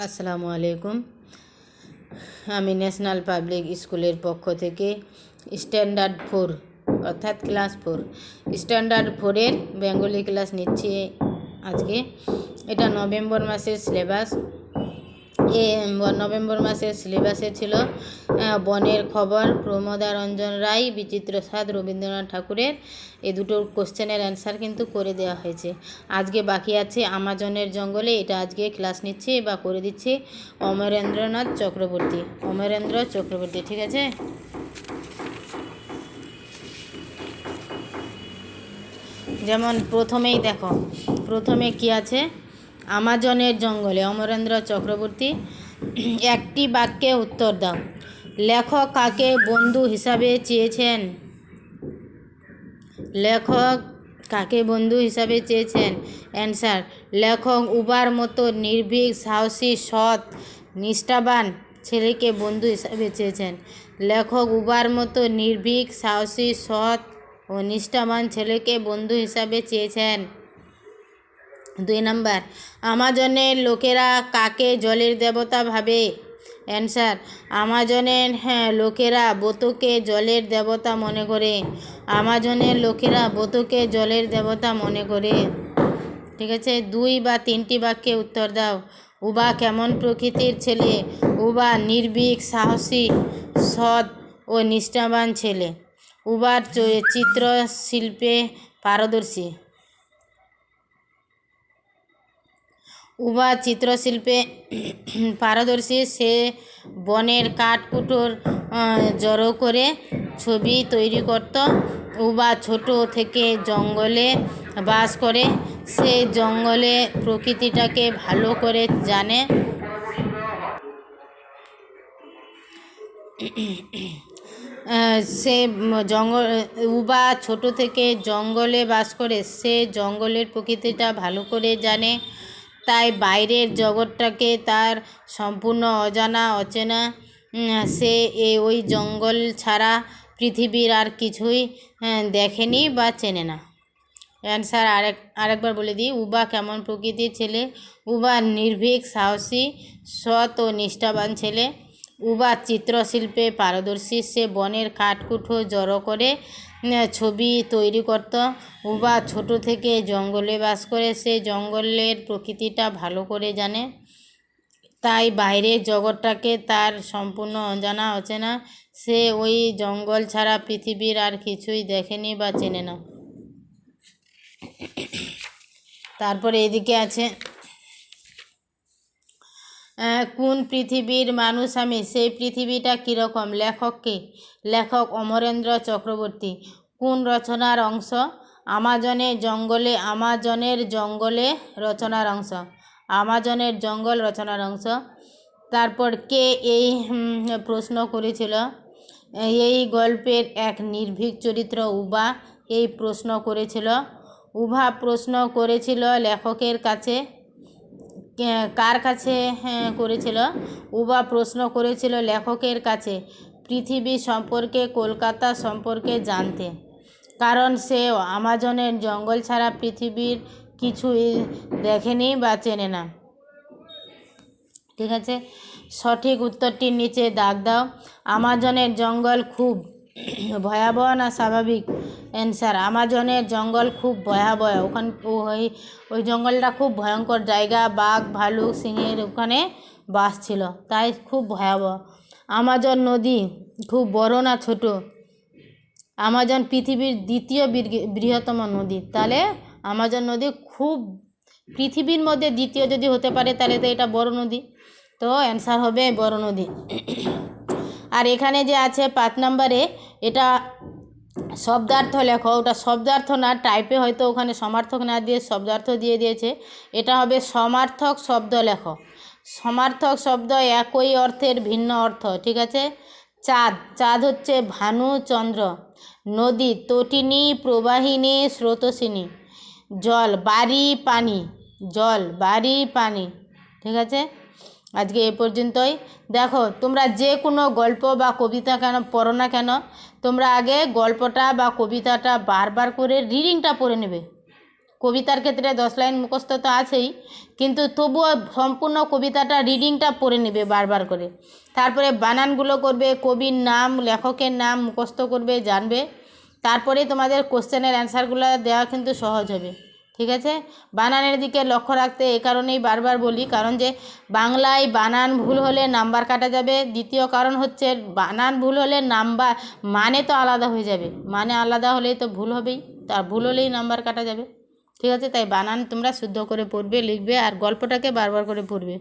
আসসালামু আলাইকুম। আমি ন্যাশনাল পাবলিক স্কুলের পক্ষ থেকে স্ট্যান্ডার্ড 4 অর্থাৎ ক্লাস 4 স্ট্যান্ডার্ড 4-এর বেঙ্গলি ক্লাস নিচ্ছি আজকে। এটা নভেম্বর মাসের সিলেবাস। নভেম্বর মাসের সিলেবাসে ছিল বনের খবর, প্রমোদা রঞ্জন রায়, বিচিত্র সাদ, রবীন্দ্রনাথ ঠাকুরের। এই দুটো কোশ্চেনের অ্যান্সার কিন্তু করে দেওয়া হয়েছে। আজকে বাকি আছে আমাজনের জঙ্গলে, এটা আজকে ক্লাস নিচ্ছে বা করে দিচ্ছে অমরেন্দ্রনাথ চক্রবর্তী। অমরেন্দ্র চক্রবর্তী, ঠিক আছে। যেমন প্রথমেই দেখো, প্রথমে কি আছে, আমাজনের জঙ্গলে অমরেন্দ্র চক্রবর্তী। একটি বাক্যে উত্তর দাও। লেখক কাকে বন্ধু হিসাবে চেয়েছেন? লেখক কাকে বন্ধু হিসাবে চেয়েছেন? অ্যান্সার, লেখক উবার মতো নির্ভীক, সাহসী, সৎ, নিষ্ঠাবান ছেলেকে বন্ধু হিসাবে চেয়েছেন। লেখক উবার মতো নির্ভীক, সাহসী, সৎ ও নিষ্ঠাবান ছেলেকে বন্ধু হিসাবে চেয়েছেন। 2 নম্বর, আমাজনের লোকেরা কাকে জলের দেবতা ভাবে? অ্যান্সার, আমাজনের লোকেরা বোতকে জলের দেবতা মনে করে। আমাজনের লোকেরা বোতকে জলের দেবতা মনে করে, ঠিক আছে। 2 বা 3টি বাক্যে উত্তর দাও। উবা কেমন প্রকৃতির ছেলে? উবা নির্ভীক, সাহসী, সৎ ও নিষ্ঠাবান ছেলে। উবার চিত্রশিল্পে পারদর্শী। উবা চিত্রশিল্পে পারদর্শী। সে বনের কাঠকুটোর জড়ো করে ছবি তৈরি করত। উবা ছোট থেকে জঙ্গলে বাস করে। সে জঙ্গলে প্রকৃতিটাকে ভালো করে জানে। উবা ছোট থেকে জঙ্গলে বাস করে। সে জঙ্গলের প্রকৃতিটা ভালো করে জানে, তাই বাইরের জগৎটাকে তার সম্পূর্ণ অচেনা। সে ওই জঙ্গল ছাড়া পৃথিবীর আর কিছুই দেখেনি বা চেনে না। অ্যান্সার আরেকবার বলে দিই। উবা কেমন প্রকৃতির ছেলে? উবা নির্ভীক, সাহসী, সৎ ও নিষ্ঠাবান ছেলে। উবা চিত্রশিল্পে পারদর্শী। সে বনের কাঠকুঠো জড়ো করে ছবি তৈরি করত। উবা ছোট থেকে জঙ্গলে বাস করে। সে জঙ্গলের প্রকৃতিটা ভালো করে জানে, তাই বাইরের জগৎটাকে তার সম্পূর্ণ অচেনা। সে ওই জঙ্গল ছাড়া পৃথিবীর আর কিছুই দেখেনি বা চেনে না। তারপরে এদিকে আছে, কোন পৃথিবীর মানুষ আমি? সেই পৃথিবীটা কীরকম? লেখককে? লেখক অমরেন্দ্র চক্রবর্তী। কোন রচনার অংশ? আমাজনের জঙ্গলে। আমাজনের জঙ্গলে রচনার অংশ। আমাজনের জঙ্গল রচনার অংশ। তারপর কে এই প্রশ্ন করেছিল? এই গল্পের এক নির্ভীক চরিত্র উবা এই প্রশ্ন করেছিল। উভা প্রশ্ন করেছিল লেখকের কাছে। কার কাছে করেছিল? উবা প্রশ্ন করেছিল লেখকের কাছে পৃথিবী সম্পর্কে, কলকাতা সম্পর্কে জানতে, কারণ সে আমাজনের জঙ্গল ছাড়া পৃথিবীর কিছুই দেখেনি বা চেনে না, ঠিক আছে। সঠিক উত্তরটির নিচে দাগ দাও। আমাজনের জঙ্গল খুব ভয়াবহ না স্বাভাবিক? অ্যান্সার, আমাজনের জঙ্গল খুব ভয়াবহ। ওই জঙ্গলটা খুব ভয়ঙ্কর জায়গা। বাঘ, ভালুক, সিংহের ওখানে বাস ছিল, তাই খুব ভয়াবহ। আমাজন নদী খুব বড় না ছোট? আমাজন পৃথিবীর 2য় বৃহত্তম নদী, তাহলে আমাজন নদী খুব, পৃথিবীর মধ্যে 2য় যদি হতে পারে তাহলে তো এটা বড় নদী, তো অ্যান্সার হবে বড় নদী। আর এখানে যে আছে 5 নম্বরে, এটা শব্দার্থ লেখো। ওটা শব্দার্থ না, টাইপে হয়তো ওখানে সমার্থক না দিয়ে শব্দার্থ দিয়ে দিয়েছে। এটা হবে সমার্থক শব্দ লেখো। সমার্থক শব্দ একই অর্থের ভিন্ন অর্থ, ঠিক আছে। চাঁদ, চাঁদ হচ্ছে ভানু, চন্দ্র। নদী, তটিনী, প্রবাহিনী, স্রোতস্বিনী। জল, বাড়ি, পানি। জল, বাড়ি, পানি, ঠিক আছে। আজকে এ পর্যন্তই। দেখো, তোমরা যে কোনো গল্প বা কবিতা পড়ো না কেন, তোমরা আগে গল্পটা বা কবিতাটা বারবার করে রিডিংটা পড়ে নেবে। কবিতার ক্ষেত্রে 10 লাইন মুখস্থ তো আছেই, কিন্তু তবুও সম্পূর্ণ কবিতাটা রিডিংটা পড়ে নেবে বারবার করে। তারপরে বানানগুলো করবে, কবির নাম লেখকের নাম মুখস্থ করবে, জানবে। তারপরে তোমাদের কোশ্চেনের অ্যান্সারগুলো দেওয়া কিন্তু সহজ হবে, ঠিক আছে। বানানের দিকে লক্ষ্য রাখতে এ কারণেই বারবার বলি, কারণ যে বাংলায় বানান ভুল হলে নাম্বার কাটা যাবে। দ্বিতীয় কারণ হচ্ছে বানান ভুল হলে নাম্বার মানে তো আলাদা হয়ে যাবে, মানে আলাদা হলেই তো ভুল হবেই, তা ভুল হলেই নাম্বার কাটা যাবে, ঠিক আছে। তাই বানান তোমরা শুদ্ধ করে পড়বে, লিখবে, আর গল্পটাকে বারবার করে পড়বে।